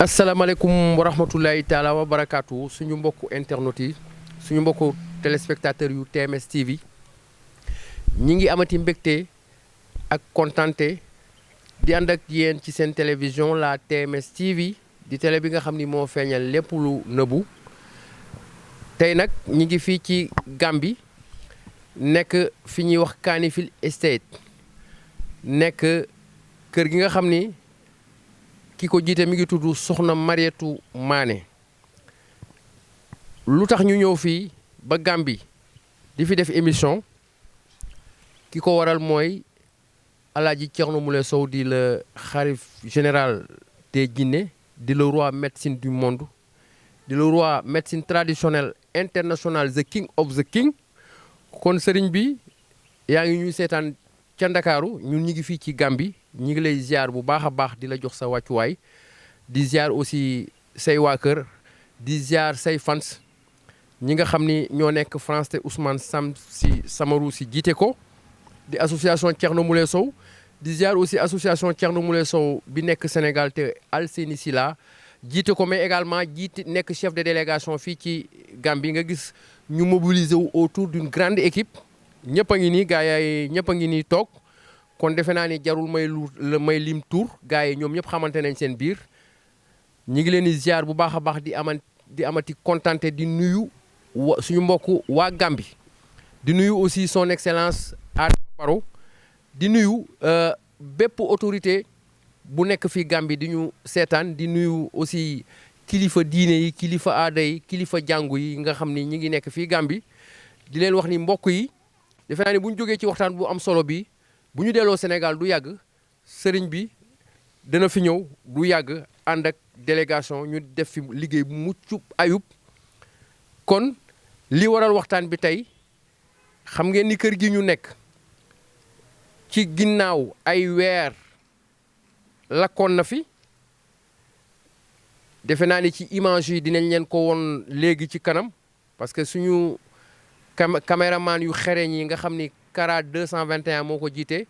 asalaamaaleykum wa rahmatulahi taala wa barakaatu suñu mbokku internet yi suñu mbokku téléspectateurs yu TMS TV ñi ngi amati mbégte ak kontante di ànd ak yéen ci seen télévision la TMS TV di télé bi nga xam ni moo feeñal lépp lu nëbbu tey nag ñi ngi fii ci Gambie nekk fi ñuy wax Kanifing Estate nekk kër gi nga xam ni ki ko jiite mi ngi tudd Soxna Mariétou Mané lu tax ñu ñëw fii ba Gambie di fi def émission ki ko waral mooy Alaaji Thierno Moule Sow di le xalif général des Guinée di le roi médecine du monde di le roi médecine traditionnelle international the king of the king kon sëriñ bi yaa ngi ñuy seetaan ca Ndakaaru ñun ñi ngi fii ci Gambie ñi ngi lay ziar bu baax a baax di la jox sa wàccuwaay di ziar aussi say waa kër di ziar say fans ñi nga xam ni ñoo nekk France te Ousmane Samarou si jiite ko di association Thierno Moule Sow di ziar aussi association Thierno Moule Sow bi nekk Sénégal te Alseni Sila jiite ko mais également jiite nekk chef de délégation fii ci Gambie nga gis ñu mobiliser wu autour d'une grande équipe ñëpp a ngi nii gars yi ñëpp a ngi nii toog kon defe naa ni jarul may lim tour gars yi ñoom ñëpp xamante nañ seen biir ñi ngi leen di ziar bu baax a baax di amati kontante di nuyu suñu mbokk waa Gambie di nuyu aussi son excellence Adama Barrow di nuyu bépp autorité bu nekk fii Gambie di ñu seetaan di nuyu aussi kilifa diine yi kilifa aada yi kilifa jàngu yi nga xam ni ñi ngi nekk fii Gambie di leen wax ni mbokk yi defe naa ni bu ñu jógee ci waxtaan bu am solo bi bu ñu delloo Sénégal du yàgg sëriñ bi dana fi ñëw du yàgg ànd ak délégation ñu def fi liggéey bu mucc ayub kon li waral waxtaan bi tey xam ngeen ni kër gi ñu nekk ci ginnaaw ay weer lakkoon na fi defe naa ni ci image yi dinañ leen ko won léegi ci kanam parce que suñu caméraman yu xereñ yi nga xam ni Kara 221 moo ko jiite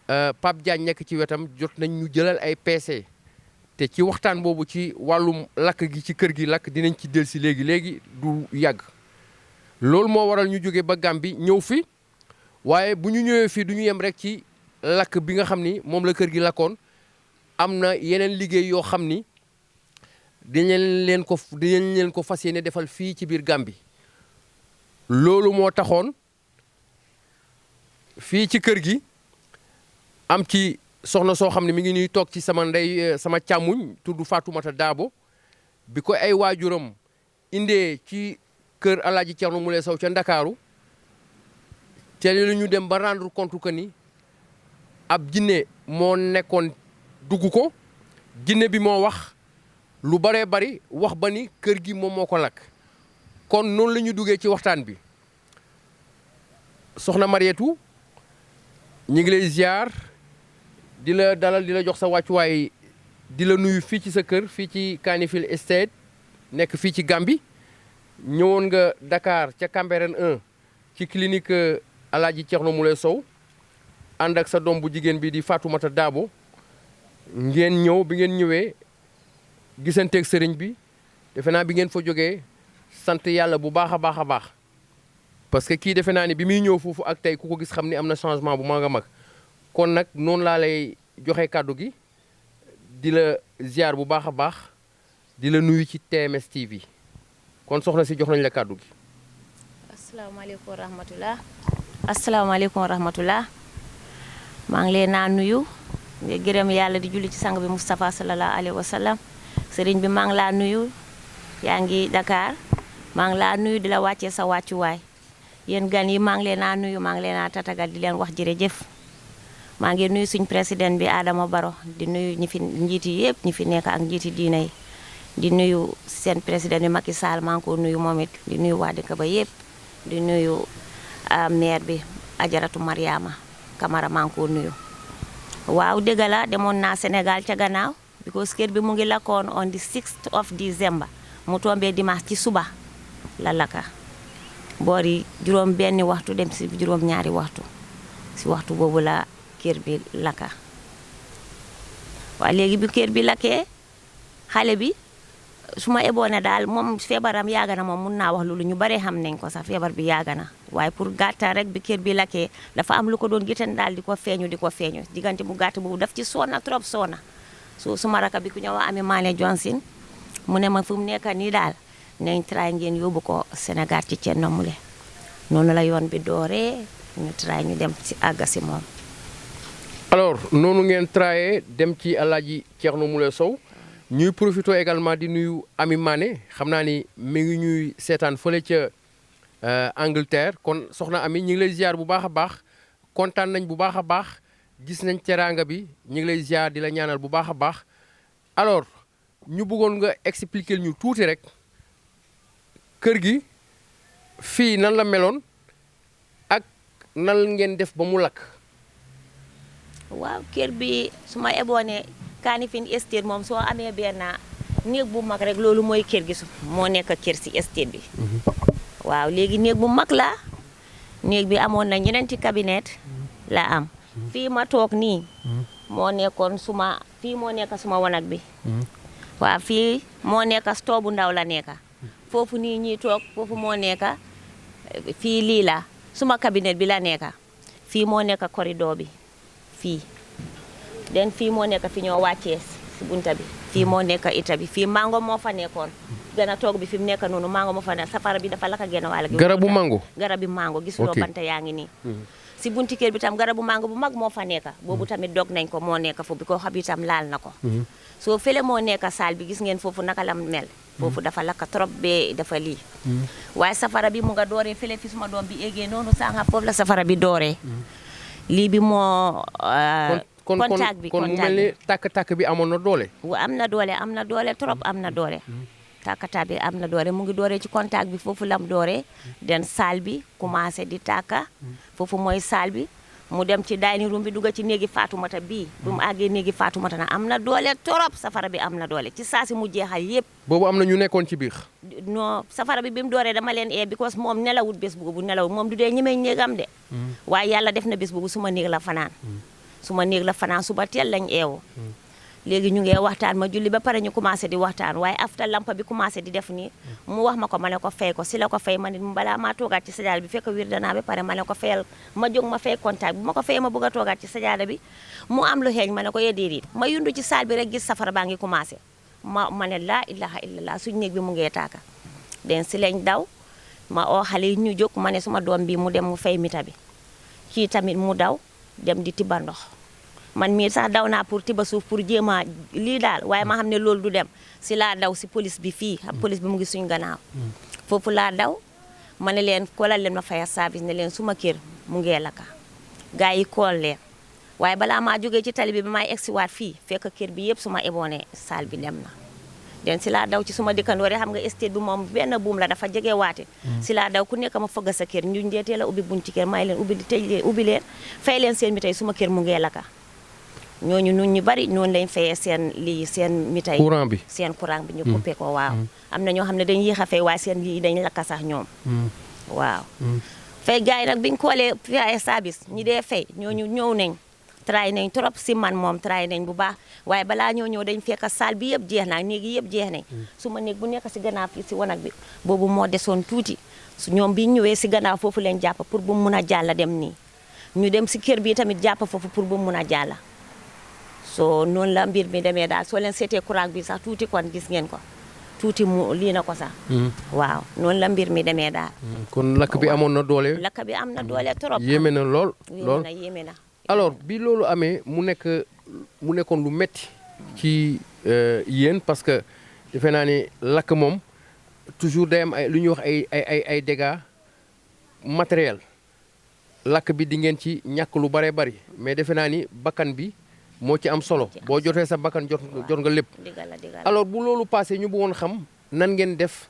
Pape Diagne nekk ci wetam jot nañ ñu jëlal ay PC te ci waxtaan boobu ci wàllum lakk gi ci kër gi lakk dinañ ci dellusi léegi du yàgg loolu moo waral ñu jóge ba Gambie ñëw fi waaye bu ñu ñëwee fii du ñu yem rek ci lakk bi nga xam ni moom la kër gi lakkoon am na yeneen liggéey yoo xam ni dinañ leen ko fas yéene defal fii ci biir Gambie loolu moo taxoon fii ci kër gi am ci soxna soo xam ne mi ngi ñuy toog ci sama sama càmmuñ tudd Fatoumata Dabo bi ko ay waajuram indee ci kër Alaaji Thierno Moule Sow ca Ndakaaru te la ñu dem ba rendre compte que ni ab jinne moo nekkoon dugg ko jinne bi moo wax lu baree bari wax ba ni kër gi moom moo ko lakk kon noonu la ñu duggee ci waxtaan bi soxna Mariétou ñi ngi lay ziar di la dalal di la jox sa wàccuwaay di la nuyu fii ci sa kër fii ci Kanifing Estate nekk fii ci Gambie ñëwoon nga Dakar ca Cambérène 1 ci clinique Alaaji Thierno Moule Sow ànd ak sa doom bu jigéen bi di Fatoumata Dabo ngeen ñëw bi ngeen ñëwee gisanteeg sëriñ bi defe naa bi ngeen fa jógee sant yàlla bu baax a baax a baax parce que kii defe naa ni bi muy ñëw foofu ak tey ku ko gis xam ni am na changement bu mag a mag kon nag noonu laa lay joxe kàddu gi di la ziar bu baax a baax di la nuyu ci TMS TV kon soxna si jox nañ la kàddu gi. asalaamaaleykum wa rahmatulah. asalaamaaleykum wa rahmatulah. maa ngi leen naa nuyu di gërëm yàlla di julli ci sang bi Moustapha sallallahu alayhi wa sallam sëriñ bi maa ngi laa nuyu yaa ngi Dakar maa ngi laa nuyu di la wàccee sa wàccuwaay yéen gan yi maa ngi leen naa nuyu maa ngi leen naa tatagal di leen wax jërëjëf maa ngi nuyu suñ président bi Adama Barrow di nuyu ñi fi njiiti yëpp ñi fi nekk ak njiiti diina yi di nuyu seen président bi Macky Sall maa ngi ko nuyu moom it di nuyu waa dëkk ba yëpp di nuyu maire bi Ajaratu Mariama Camara maa ngi ko nuyu waaw dëgg la demoon naa Sénégal ca gannaaw because kër bi mu ngi lakkoon on the 6th of December mu tombee dimanche ci suba la lakka boori juróom benni waxtu dem si juróom ñaari waxtu si waxtu boobu la kër bi lakka waaye léegi bi kër bi lakkee xale bi su ma eboone daal moom feebaram yàgg na moom mun naa wax loolu ñu bare xam nañ ko sax feebar bi yàgg na waaye pour gàttal rek bi kër bi lakkee dafa am lu ko doon gitan daal di ko feeñu diggante bu gàtt boobu daf ci soona trop soona suma raka bi ku ñëw Ami Mané Johnson mu ne ma fu mu nekk nii daal nañ try ngeen yóbbu ko Sénégal ci Thierno Moule noonu la yoon bi dooree ñu try ñu dem ci àgga si moom. alors noonu ngeen trayé dem ci Alaaji Thierno Moule Sow ñuy profité également di nuyu Ami Mané xam naa ni mi ngi ñuy seetaan fële ca Angleterre kon soxna Ami ñu ngi lay ziar bu baax a baax kontaan nañ bu baax a baax gis nañ teraanga bi ñu ngi lay ziar di la ñaanal bu baax a baax alors ñu bëggoon nga expliquer ñu tuuti rek kër gi fii nan la meloon ak nan ngeen def ba mu lakk. waaw kër bi su ma eboone Kanifing Estate moom soo amee benn néeg bu mag rek loolu mooy kër gi moo nekk kër si estate bi. waaw léegi néeg bu mag la néeg bi amoon na ñeneenti cabinet la am. fii ma toog nii. moo nekkoon fii moo nekk suma wanag bi. waaw fii moo nekk stove bu ndaw la nekk. foofu nii ñuy toog foofu moo nekk fii lii la suma cabinet bi la nekk. fii moo nekk corridor bi fii. den fii moo nekk fi ñoo wàccee si bunta bi fii moo nekk ita bi fii mango moo fa nekkoon gën a toog bi fi mu nekk noonu mango moo fa nekk safara bi dafa laka genn wàll gi garabu mango garabi mango gisuloo banta yaa ngi nii si bunti kër bi tam garabu mango bu mag moo fa nekk boobu tamit dog nañ ko moo nekk foofu bi ko xab itam laal na ko soo fële moo nekk saal bi gis ngeen foofu naka la mel foofu dafa lakka trop bee dafa lii waaye safara bi mu nga dooree fële fi suma doom bi eggee noonu sanga foofu la safara bi dooree lii bi moo contact bi kon mu mel ni tàkk-tàkk bi amoon na doole. am na doole trop am na doole. tàkk-tàkk bi am na doole mu ngi dooree ci contact bi foofu lam dooree den saal bi commencé di tàkka foofu mooy saal bi mu dem ci dining room bi dugg ci néegi Faatumata bii bu mu àggee néegi Faatumata na am na doole trop safara bi am na doole ci saa si mu jeexal yëpp. boobu am na ñu nekkoon ci biir. non safara bi mu dooree dama leen because moom nelawut bés boobu nelawut moom du dee ñemee néegam de. waaye yàlla def na bés boobu suma néeg la fanaan. suma néeg la fanaan suba teel lañ eewu léegi ñu ngi waxtaan ma julli ba pare ñu commencé di waxtaan waaye after lampa bi commencé di def nii mu wax ma ko ma ne ko fay ko si la ko fay ma ne balaa maa toogaat ci sajaada bi fekk wir danaa ba pare ma ne ko fayal ma jóg ma fay contact bu ma ko fay ma bëgg a toogaat ci sajaada bi mu am lu xeeñ ma ne ko déedéet ma yundu ci saal bi rek gis safara baa ngi commencé ma ne laa ilaha illallah suñ néeg bi mu ngee taaka den si lañ daw ma oo xale yi ñu jóg ma ne suma doom bi mu dem mu fay mita bi kii tamit mu daw dem di tiba ndox man mii sax daw naa pour tiba suuf pour jéem a lii daal waaye ma xam ne loolu du dem si laa daw si police bi fii xam police bi mu ngi suñ gannaaw foofu laa daw ma ne leen koolal leen ma faya service ne leen suma kër mu ngee lakka gars yi kool leen waaye balaa maa jógee ci tali bi ba may egsi waat fii fekk kër bi yëpp suma eboone saal bi dem na den si laa daw ci suma dëkkandoor xam nga estate bi moom benn buum la dafa jege waate si laa daw ku nekk ma fëgg sa kër ñu ndeetee la ubbi bunti kër may leen ubbi tëj leen ubbi leen fay leen seen mi tey suma kër mu ngee lakka ñooñu nun ñu bari noonu lañ fayee seen lii seen mitay courant bi seen courant bi ñu coupé ko waaw am na ñoo xam ne dañ yéex a fay waaye seen lii dañ lakka sax ñoom waaw fay gars yi nag biñ koolee fay service ñi dee fay ñooñu ñëw nañ tray nañ trop si man moom tray nañ bu baax waaye balaa ñoo ñëw dañ fekk saal bi yëpp jeex na néeg yi yëpp jeex nañ su ma néeg bu nekk si gannaaw fii si wanag bi boobu moo desoon tuuti su ñoom bi ñëwee si gannaaw foofu leen jàpp pour bu mun a jàll dem nii ñu dem si kër bi tamit jàpp foofu pour bu mun a jàll so noonu la mbir mi demee daal soo leen seetee courant bi sax tuuti kon gis ngeen ko tuuti mu lii na ko sax waaw noonu la mbir mi demee daal kon lakk bi amoon na doole lakk bi am na doole trop yéeme na lool lool yéeme na alors bi loolu amee mu nekkoon lu metti ci yéen parce que defe naa ni lakk moom toujours day am ay lu ñuy wax ay dégâts matériels lakk bi di ngeen ci ñàkk lu bare bari mais defe naa ni bakkan bi moo ci am solo boo jotee sa bakkan jot nga lépp alors bu loolu passé ñu bëggoon xam nan ngeen def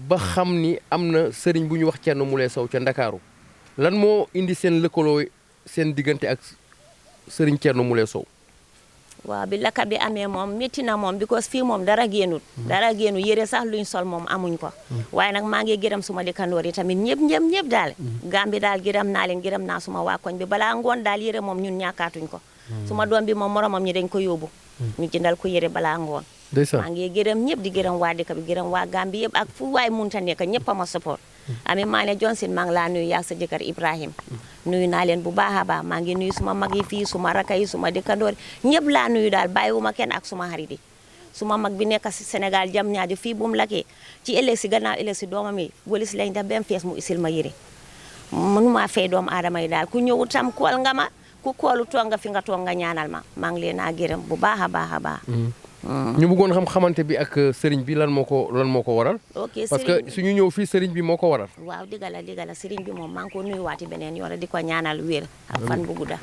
ba xam ni am na sëriñ bu ñu wax Thierno Moule Sow ca Ndakaaru lan moo indi seen lëkkaloo seen diggante ak sëriñ Thierno Moule Sow waaw bi lakka bi amee moom métti na moom because fii moom dara génnut yére sax luñ sol moom amuñ ko waaye nag maa ngi gërëm suma dëkkandoor yi tamit ñëpp daal Gàmbi daal gërëm naa leen gërëm naa suma waa koñ bi balaa ngoon daal yére moom ñun ñàkkaatuñ ko suma doom bi moom moromam ñi dañ ko yóbbu ñu jëndal ko yére balaa ngoon maa ngi gërëm ñëpp di gërëm waa dëkk bi gërëm waa Gambie yëpp ak fu waay munta nekk ñëpp a ma support Ami Mané Johnson maa ngi laa nuyu yaag sa jëkkër Ibrahim nuyu naa leen bu baax a baax maa ngi nuyu suma mag yi fii suma raka yi suma dëkkandoor ñëpp laa nuyu daal bàyyiwuma kenn ak suma xarit yi suma mag bi nekk si Sénégal jam ñaajo fii bu mu lakkee ci ëllëg si gannaaw ëllëg si doomam yi walis lañ def bem fees mu isil ma yére mënuma fay doomu aadama yi daal ku ñëw tam kool nga ma ku koolu toog nga fi nga toog nga ñaanal ma maa ngi leen a gërëm bu baax a baax a baax ñu bëggoon xam xamante bi ak sëriñ bi lan moo ko waral ok parce que suñu ñëw fii sëriñ bi moo ko waral waaw digga la sëriñ bi moom maa ngi ko nuyuwaati beneen yoon di ko ñaanal wér ak fan bu gudda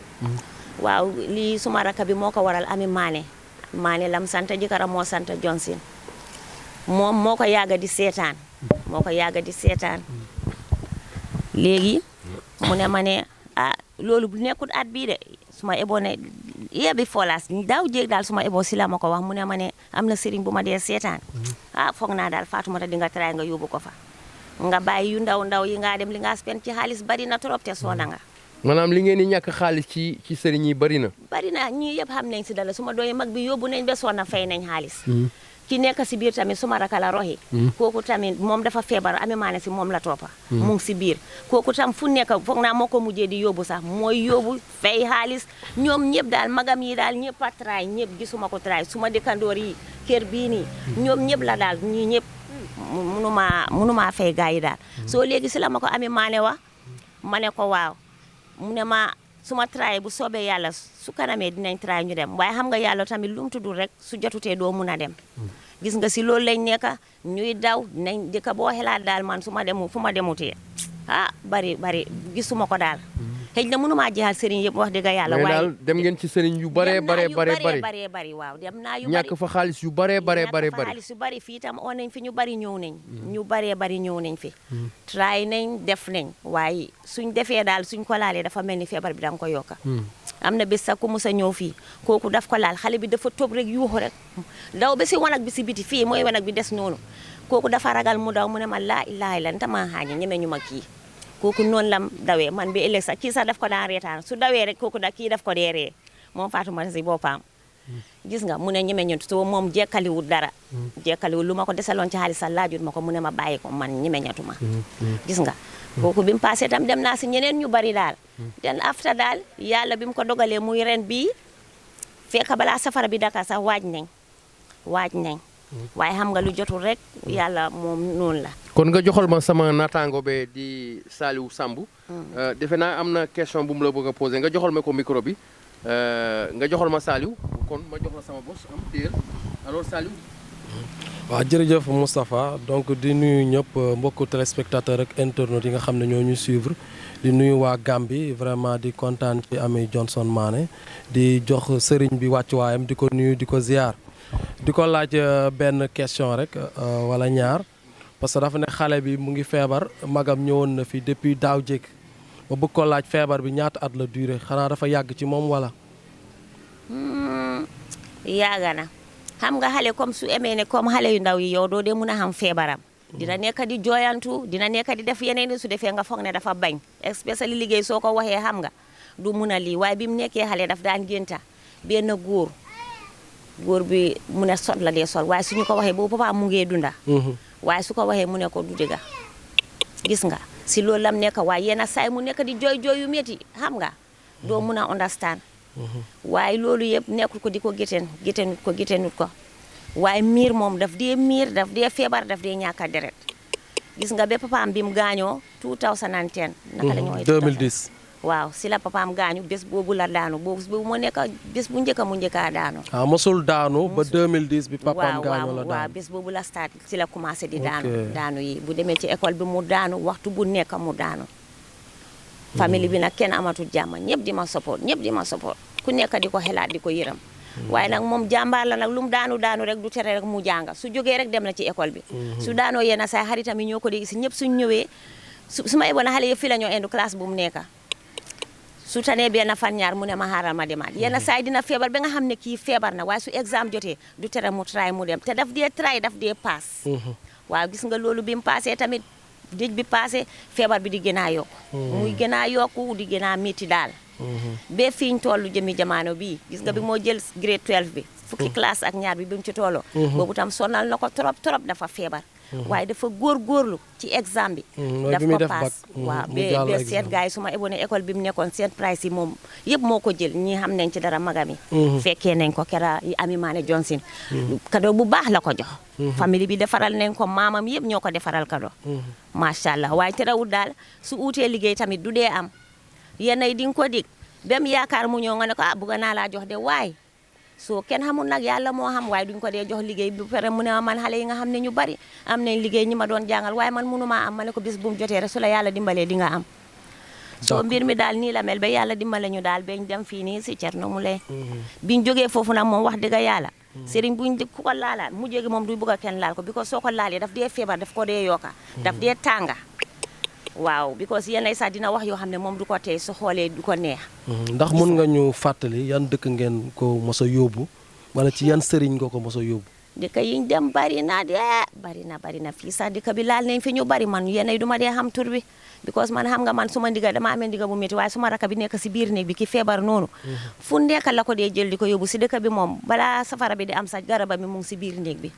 waaw lii suma raka bi moo ko waral Ami Mané lam sant jëkkëram moo sant Johnson moom moo ko yàgga di seetaan léegi mu ne ma ne loolu bu nekkul at bii de suma eboo ne yebi folaas daaw jéeg daal suma eboo si la ma ko wax mu ne ma ne am na sëriñ bu ma dee seetaan foog naa daal Fatoumata di nga tray nga yóbbu ko fa nga bàyyi yu ndaw yi nga dem li nga spend ci xaalis bari na trop te soona nga maanaam li ngeen di ñàkk xaalis ci sëriñ yi bari na ñii yëpp xam nañ si dala suma dooyi mag bi yóbbu nañ ba soona fay nañ xaalis ki nekk si biir tamit suma raka la roxi kooku tamit moom dafa feebar Ami Mané si moom la toppa mu ngi si biir kooku tam fu nekk foog naa moo ko mujjee di yóbbu sax mooy yóbbu fay xaalis ñoom ñëpp daal magam yi daal ñëpp a tray ñëpp gisuma ko tray suma dëkkandoor yi kër bii nii ñoom ñëpp la daal ñii ñëpp mënuma fay gaa yi daal soo léegi si la ma ko Ami Mané wa ma ne ko waaw mu ne ma suma tray bu soobee yàlla su kanamee dinañ tray ñu dem waaye xam nga yàlla tamit lu mu tuddul rek su jotutee doo mun a dem gis nga si loolu lañ nekk ñuy daw nañ dëkk boo xelaat daal man fu ma demutee bari gisuma ko daal xëy na mënumaa jeexal sëriñ yëpp wax dëgg yàlla waaye daal dem ngeen ci sëriñ yu bare bari waaw dem naa yu bari ñàkk fa xaalis yu bare xaalis yu bari fii tam on nañ fi ñu bari ñëw nañ ñu bari ñëw nañ fi try nañ def nañ waaye suñ defee daal suñ ko laalee dafa mel ni feebar bi danga ko yokka am na bés sax ku musa ñëw fii kooku daf ko laal xale bi dafa toog rek yuuxu rek daw ba si wanag bi si biti fii mooy wanag bi des noonu kooku dafa ragal mu daw mu ne ma laa ilaaha illa ntama xaañi ñeme ñu ma kii kooku noonu lam dawee man bi ëllëg sax kii sax daf ko daan reetaan su dawee rek kooku kii daf ko dee ree moom Fatoumata si boppam gis nga mu ne ñeme ñun soo moom jekkaliwul dara jekkaliwul lu ma ko desaloon ci xaalis sax laajut ma ko mu ne ma bàyyi ko man ñeme ñatuma gis nga kooku bi mu passé tam dem naa si ñeneen ñu bari daal den after daal yàlla bi mu ko dogalee muy ren bii fekk balaa safara bi Dakar sax waaj nañ waaye xam nga lu jotul rek yàlla moom noonu la kon nga joxal ma sama naataango be di Saliou Samb defe naa am na question bu mu la bëgg a posé nga joxal ma ko micro bi nga joxal ma Saliou kon ma jox la sama bos am téer alors Saliou waaw jërëjëf Moustapha donc di nuyu ñëpp mbokku téléspectateur ak internautes yi nga xam ne ñoo ñu suivre di nuyu waa Gambie vraiment di kontaan ci Ami Johnson Mané di jox sëriñ bi wàccuwaayam di ko nuyu di ko ziar di ko laaj benn question rek wala ñaar parce que dafa ne xale bi mu ngi feebar magam ñëwoon na fi depuis daaw jéeg ba bëgg ko laaj feebar bi ñaata at la durée xanaa dafa yàgg ci moom wala. yàgg na xam nga xale comme su emee ne comme xale yu ndaw yi yow doo dee mun a xam feebaram dina nekk di jooyantu dina nekk di def yeneen su defee nga foog ne dafa bañ especially liggéey soo ko waxee xam nga du mun a lii waaye bi mu nekkee xale daf daan génta benn góor bi mu ne sot la dee sol waaye suñu ko waxee boobu papa mu ngee dunda waaye su ko waxee mu ne ko du dëgga gis nga si loolu lam nekk waaye yenn saay mu nekk di jooy yu métti xam nga doo mun a understand waaye loolu yëpp nekkul ko di ko gitenut ko waaye miir moom daf dee feebar daf dee ñàkk a deret gis nga ba papaam bi mu gaañoo 2010 naka la ñu waxee 2010 waaw si la papaam gaañu bés boobu la daanu boobu moo nekk bés bu njëkk a daanu mosul daanu ba 2010 bi papaam gaañoo la daanu waaw bés boobu la start si la commencé di daanu yi bu demee ci école bi mu daanu waxtu bu nekk mu daanu famille bi nag kenn amatul jàmm ñëpp di ma support ku nekk di ko xelaat di ko yëram waaye nag moom jàmbaar la nag lu mu daanu rek du tere rek mu jànga su jógee rek dem na ci école bi su daanoo yenn say xaritam yi ñoo ko dégg si ñëpp suñ ñëwee su ma eboon xale yëpp fii la ñoo indu classe bu mu nekk su tanee benn fan ñaar mu ne ma xaaral ma demaat yenn saa yi dina feebar ba nga xam ne kii feebar na waaye su exam jotee du tere mu try mu dem te daf dee paas waaw gis nga loolu bi mu paasee tamit dëj bi paase feebar bi di gën a yokku muy gën a yokku di gën a métti daal ba fiñ tollu jëmi jamono bii gis nga bi moo jël grade 12 bi fukki classe ak ñaar bi mu ci tolloo boobu tam sonal na ko trop dafa feebar waaye dafa góorgóorlu ci exam bi daf ko paas waaw ba seet gars yi su ma ebone école bi mu nekkoon seen price yi moom yëpp moo ko jël ñi xam nañ ci dara magami fekkee nañ ko kera yi Ami Maane Johnson cadeau bu baax la ko jox famille bi defaral nañ ko maamam yëpp ñoo ko defaral cadeau macha allah waaye terewul daal su uutee liggéey tamit du dee am yenn yi di nga ko dig bem yaakaar mu ñëw nga ne ko bëgg naa laa jox de waay soo kenn xamul nag yàlla moo xam waaye duñ ko dee jox liggéey bu pare mu ne man xale yi nga xam ne ñu bari am nañ liggéey ñi ma doon jàngal waaye man mënumaa am ma ne ko bis bu mu jotee rek su la yàlla dimbalee di nga am soo mbir mi daal nii la mel ba yàlla dimbale ñu daal bañ dem fii nii si Thierno Moule biñ jógee foofu nag moom wax dëgg yàlla sëriñ buñ ku ko laalaat mu jóge moom du bëgg a kenn laal ko because soo ko laalee daf dee feebar daf ko dee yokka daf dee tànga waaw because yenn sax dina wax yoo xam ne moom du ko tey su xoolee du ko neex. ndax mun nga ñu fàttali yan dëkk ngeen ko mos a yóbbu wala ci yan sëriñ nga ko mos a yóbbu. dëkk yiñ dem bari na de bari na fii sax dëkk bi laal nañ fi ñu bari man yenn du ma dee xam tur bi because man xam nga man suma ndiga dama amee ndiga bu métti waaye suma raka bi nekk si biir néeg bi ki feebar noonu. fu nekk la ko dee jël di ko yóbbu si dëkk bi moom balaa safara bi di am sax garaba mi mu ngi si biir néeg bi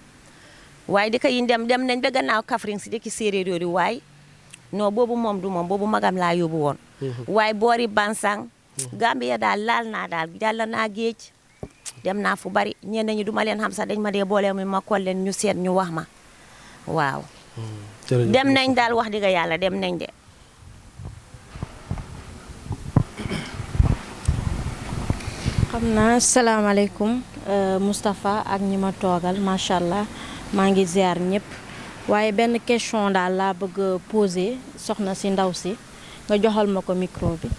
waaye dëkk yiñ dem nañ ba gannaaw Kaffrine si dëkki séeréer yooyu waaye non boobu moom du moom boobu magam laa yóbbu woon waaye boori Bansang Gambia daal laal naa daal jàll naa géej dem naa fu bari ñenn ñi duma leen xam sax dañ ma dee boole mi ma kol leen ñu seet ñu wax ma waaw dem nañ daal wax dëgg yàlla dem nañ de xam naa salaamaaleykum Moustapha ak ñi ma toogal macha allah maa ngi ziar ñëpp waaye benn question daal laa bëgg poser soxna si ndaw si nga joxal ma ko micro bi.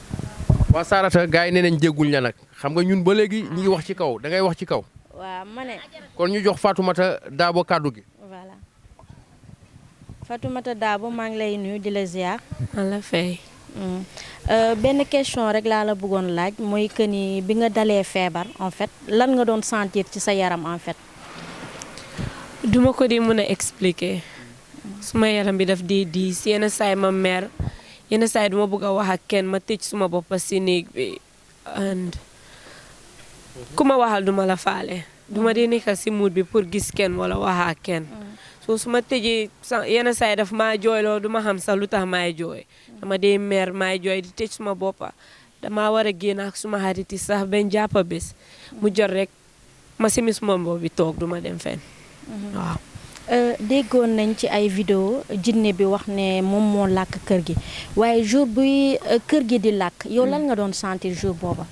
waa Sarata gars yi nee nañ jéggul ña nag xam nga ñun ba léegi ñu ngi wax ci kaw da ngay wax ci kaw. waaw ma ne. kon ñu jox Fatoumata Dabo kàddu gi. voilà Fatoumata Dabo maa ngi lay nuyu di la ziar. la fay. benn question rek laa la bëggoon laaj mooy que ni bi nga dalee feebar en fait lan nga doon sentir ci sa yaram en fait. duma ko di mën a expliquer suma yaram bi daf di diis yenn saay ma mer yenn saay duma bëgg a wax ak kenn ma tëj suma boppa si néeg bi and ku ma waxal duma la faale duma di nekk si mood bi pour gis kenn wala wax ak kenn so su ma tëjee yenn saay daf maa jooyloo duma xam sax lu tax maay jooy dama dee mer maay jooy di tëj suma boppa dama war a génn ak suma xarit yi sax benn jàppa bés mu jot rek ma simi suma mbob bi toog duma dem fenn waaw déggoon nañ ci ay vidéo jinne bi wax ne moom moo làkk kër gi waaye jour buy kër gi di làkk yow lan nga doon sentir jour booba.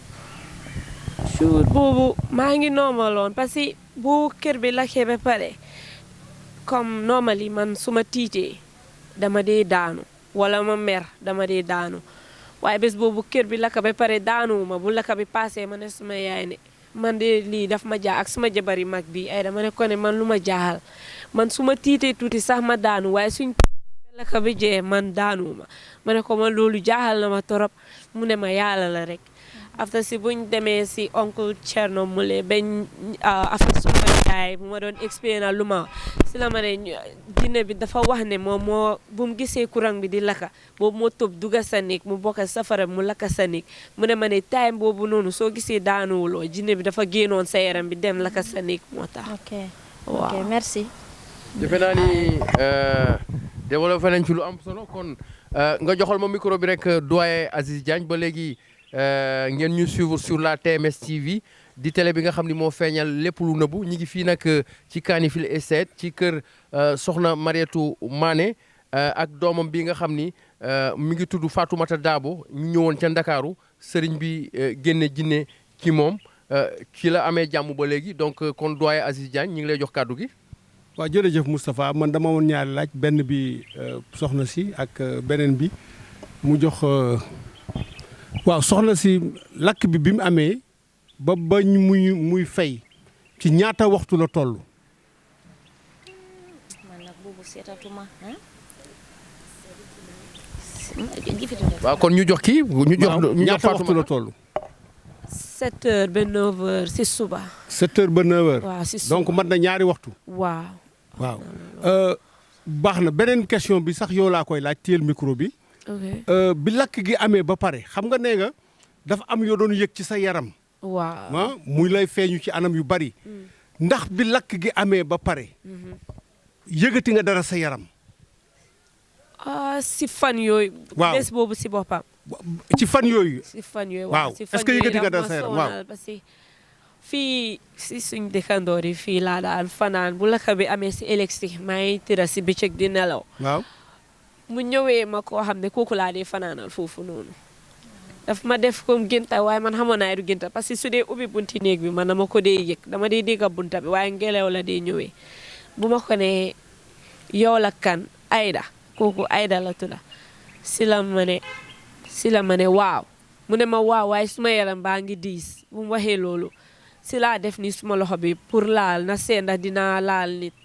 jour boobu maa ngi normaloon parce que bu kër bi lakkee ba pare comme normally man su ma tiitee dama dee daanu wala ma mer dama dee daanu waaye bés boobu kër bi lakk ba pare daanuwuma bu lakk bi passé ma ne suma yaay ne man de lii daf ma jaa ak suma jabari mag bi ay dama ne ko ne man lu ma jaaxal man su ma tiitee tuuti sax ma daanu waaye suñ lakk bi jee man daanuwuma ma ne ko man loolu jaaxal na ma torop mu ne ma yàlla la rek after si buñ demee si oncle Thierno Moule bañ after suma yaay bu ma doon expérience lu ma si la ma ne jinne bi dafa wax ne moom moo bu mu gisee courant bi di lakka boobu moo tëb dugga sa néeg mu bokk safara mu lakka sa néeg mu ne ma ne time boobu noonu soo gisee daanuwuloo jinne bi dafa génnoon sa yaram bi dem lakka sa néeg moo tax. ok merci. defe naa ni développé nañ ci lu am solo kon nga joxal ma micro bi rek doyen Aziz Diagne ba léegi ngeen ñu suivre sur la TMS TV di télé bi nga xam ni moo feeñal lépp lu nëbbu ñu ngi fii nag ci Kanifing Estate ci kër soxna Mariétou Mané ak doomam bi nga xam ni mi ngi tudd Fatoumata Dabo ñu ñëwoon ca Ndakaaru sëriñ bi génne jinne ci moom ci la amee jàmm ba léegi donc kon doyen Aziz Diagne ñu ngi lay jox kàddu gi. waaw jërëjëf Moustapha man dama woon ñaari laaj benn bi soxna si ak beneen bi mu jox waaw soxna si lakk bi mu amee ba muy fay ci ñaata waxtu la toll. man nag boobu seetatuma waaw kon ñu jox kii ñu jox ñaata waxtu la toll. 7 heures ba 9 heures si suba. 7 heures ba 9 heures. waaw si suba donc mat na ñaari waxtu. waaw. waaw baax na beneen question bi sax yow laa koy laaj téyel micro bi. ok bi lakk gi amee ba pare xam nga nee nga dafa am yoo doon yëg ci sa yaram. waaw muy lay feeñu ci anam yu bari. ndax bi lakk gi amee ba pare. yëgati nga dara sa yaram. si fan yooyu. waaw bés boobu si boppam. ci fan yooyu. si fan yooyu waaw est-ce que yëgati nga dara sa yaram waaw. parce que fii si suñ dëkkandoor yi fii laa daan fanaan bu lakk bi amee si électrique maa ngi tëra si bëccëg di nelaw. waaw. mu ñëwee ma koo xam ne kooku laa dee fanaanal foofu noonu. daf ma def comme génta waaye man xamoon naa du génta parce que su dee ubbi bunti néeg bi man dama ko dee yëg dama dee dégg bunta bi waaye ngelaw la dee ñëwee bu ma ko ne yow la kan Aida kooku Aida la tudda si la ma ne waaw mu ne ma waaw waaye suma yaram baa ngi diis bu mu waxee loolu si laa def ni suma loxo bi pour laal na seen ndax dinaa laal nit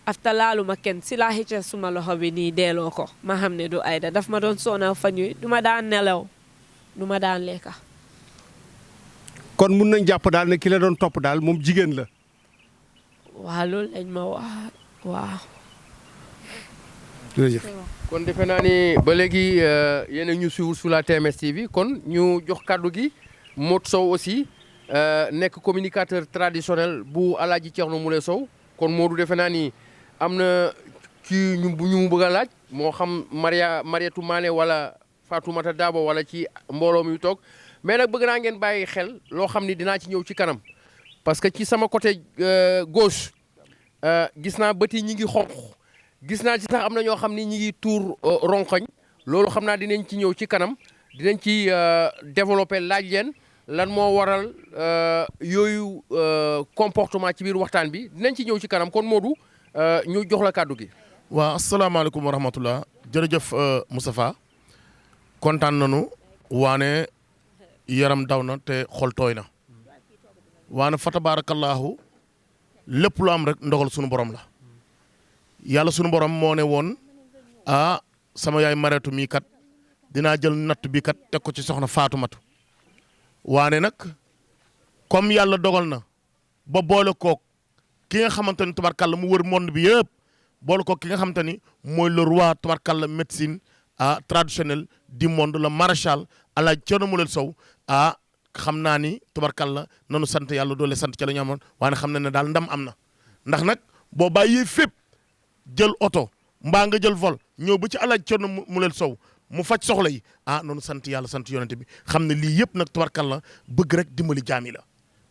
afta laalu ma kenn si laa xëcca suma loxo bi nii delloo ko ma xam ne du Aida daf ma doon soonal fan yooyu du ma daan nelaw du ma daan lekka. kon mun nañ jàpp daal ne ki la doon topp daal moom jigéen la. waaw loolu lañ ma wax waaw. jërëjëf. kon defe naa ni ba léegi yéen a ñu suivre sur la TMS TV kon ñu jox kàddu gi Modou Sow aussi nekk communicateur traditionnel bu Alaaji Thierno Moule Sow kon Modou defe naa ni am na ci ñu mu bëgg a laaj moo xam Mariétou Mané wala Fatoumata Dabo wala ci mbooloo mi toog mais nag bëgg naa ngeen bàyyi xel loo xam ni dinaa ci ñëw ci kanam parce que ci sama côté gauche gis naa bët yi ñi ngi xonq gis naa ci sax am na ñoo xam ni ñi ngi tuur ronkoñ loolu xam naa dinañ ci ñëw ci kanam dinañ ci développer laaj leen lan moo waral yooyu comportement ci biir waxtaan bi dinañ ci ñëw ci kanam kon Modou ñu jox la kàddu gi. waaw asalaamaaleykum wa rahmatullah jërëjëf Moustapha kontaan nañu waane yaram daw na te xol tooy na waane fa tabaarakallaahu lépp lu am rek ndogal sunu borom la yàlla sunu borom moo ne woon sama yaay Mariétou mii kat dinaa jël natt bi kat teg ko ci soxna Faatumatu waane nag comme yàlla dogal na ba boole kook ki nga xamante ni tubarkalla mu wër monde bi yëpp boole kook ki nga xamante ni mooy le roi tubarkalla médecine traditionnelle du monde le maréchal Alaaji Thierno Moule Sow xam naa ni tubarkalla nanu sant yàlla doole sant ca la ñu amoon waaye xam na ne daal ndam am na ndax nag boo bàyyee fépp jël oto mbaa nga jël vol ñëw ba ci Alaaji Thierno Moule Sow mu faj soxla yi noonu sant yàlla sant yonente bi xam ne lii yëpp nag tubarkalla bëgg rek dimbali jaami la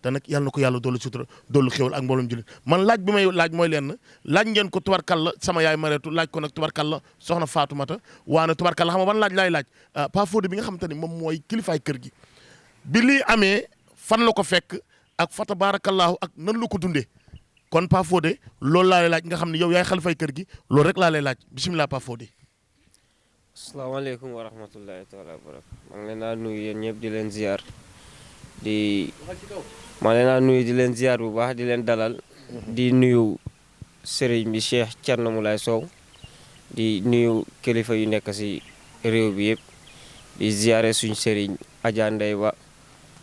te nag yàlla na ko yàlla doolu sutura doolu xéwal ak mboolum jullit man laaj bi may laaj mooy leen laaj ngeen ko tubarkalla sama yaay Mariétou laaj ko nag tubarkalla soxna Fatoumata waane tubarkalla xam nga ban laaj laay laaj Pa Fodé bi nga xamante ni moom mooy kilifaay kër gi bi lii amee fan la ko fekk ak fa tabaarakallaahu ak nan la ko dundee kon Pa Fodé loolu laa lay laaj nga xam ne yow yaay xalifay kër gi loolu rek laa lay laaj bisimilah Pa Fodé. asalaamaaleykum wa rahmatullahi taala wa barakatu maa ngi leen a nuyu yéen ñëpp di leen ziar maa leen a nuyu di leen ziar bu baax di leen dalal di nuyu sëriñ bi Cheikh Thierno Moule Sow di nuyu kilifa yu nekk si réew bi yëpp di ziare suñ sëriñ Adja Ndeye Ba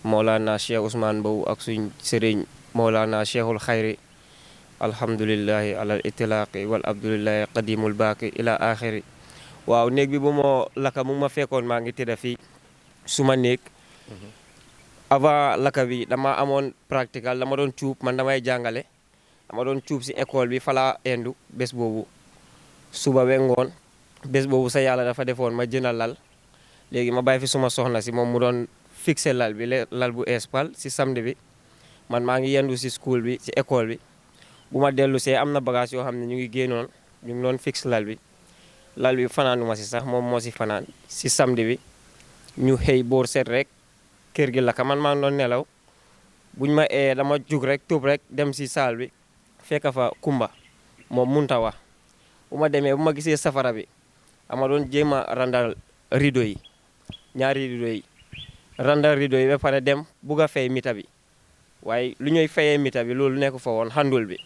Mawlana Cheikh Ousmane Mbow ak suñ sëriñ Mawlana Cheikhul Xayri alhamdulillahi alal itilaaqi wal abdulillahi qadimul baaqi ila axiri waaw néeg bi bu moo laka mu ma fekkoon maa ngi tëdd fii suma néeg avant laka bi dama amoon practical dama doon cuub man damay jàngale dama doon cuub si école bi fala endu bés boobu suba be ngoon bés boobu sa yàlla dafa defoon ma jëndal lal léegi ma bàyyi fi suma soxna si moom mu doon fixé lal bi lal bu espal si samedi bi man maa ngi yendu si school bi si école bi bu ma dellu see am na bagage yoo xam ne ñu ngi génnoon ñu ngi doon fixe lal bi fanaanuma si sax moom moo si fanaan si samedi bi ñu xëy boor set rek kër gi lakka man maa ngi doon nelaw buñ ma ee dama jug rek tub rek dem si saal bi fekk fa kumba moom munta wax bu ma demee bu ma gisee safara bi ama doon jéem a randal rideau yi ñaari rideau yi randal rideau yi ba pare dem bugg a fay mita bi waaye lu ñuy fayee mita bi loolu nekk fa woon handul bi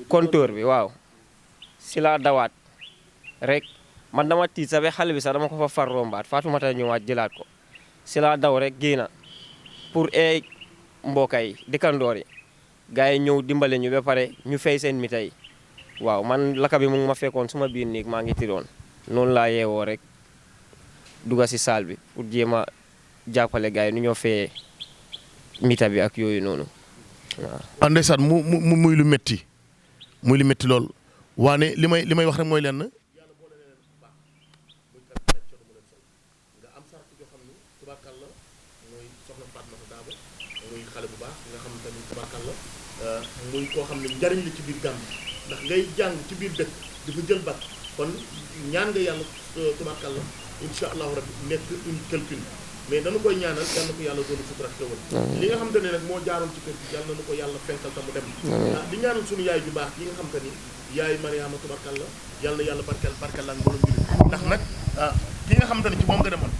compteur bi waaw si laa dawaat rek man dama tiit sax ba xale bi sax dama ko fa far rombaat Fatoumata ñëwaat jëlaat ko si laa daw rek génna pour mbokka yi dëkkandoor yi gars yi ñëw dimbale ñu ba pare ñu fay seen mita yi waaw man laka bi mu ngi ma fekkoon suma biir néeg maa ngi tiroon noonu laa yeewoo rek dugga si saal bi pour jéem a jàppale gars yi nu ñoo fee mita bi ak yooyu noonu waaw. ndeysaan muy lu métti lool waane li may wax rek mooy lenn. xale bu baax nga xam tamit tubaarkàlla muy koo xam ne njariñ la ci biir Gàmbi ndax ngay jàng ci biir dëkk di fa jël bac kon ñaan nga yàlla tubaarkàlla incha allahu rabbi nekk une quelqu'un mais dañu koy ñaanal yàlla ko yàlla doon sutura ak xéwal li nga xam te ne nag moo jaaroon ci kër gi yàlla na ko yàlla fenkal ta mu dem di ñaanal suñu yaay ju baax yi nga xam te ni yaay Mariama tubaarkàlla yàlla na yàlla barkeel ak mbooloo jullit ndax nag ki nga xam te ne ci moom nga demoon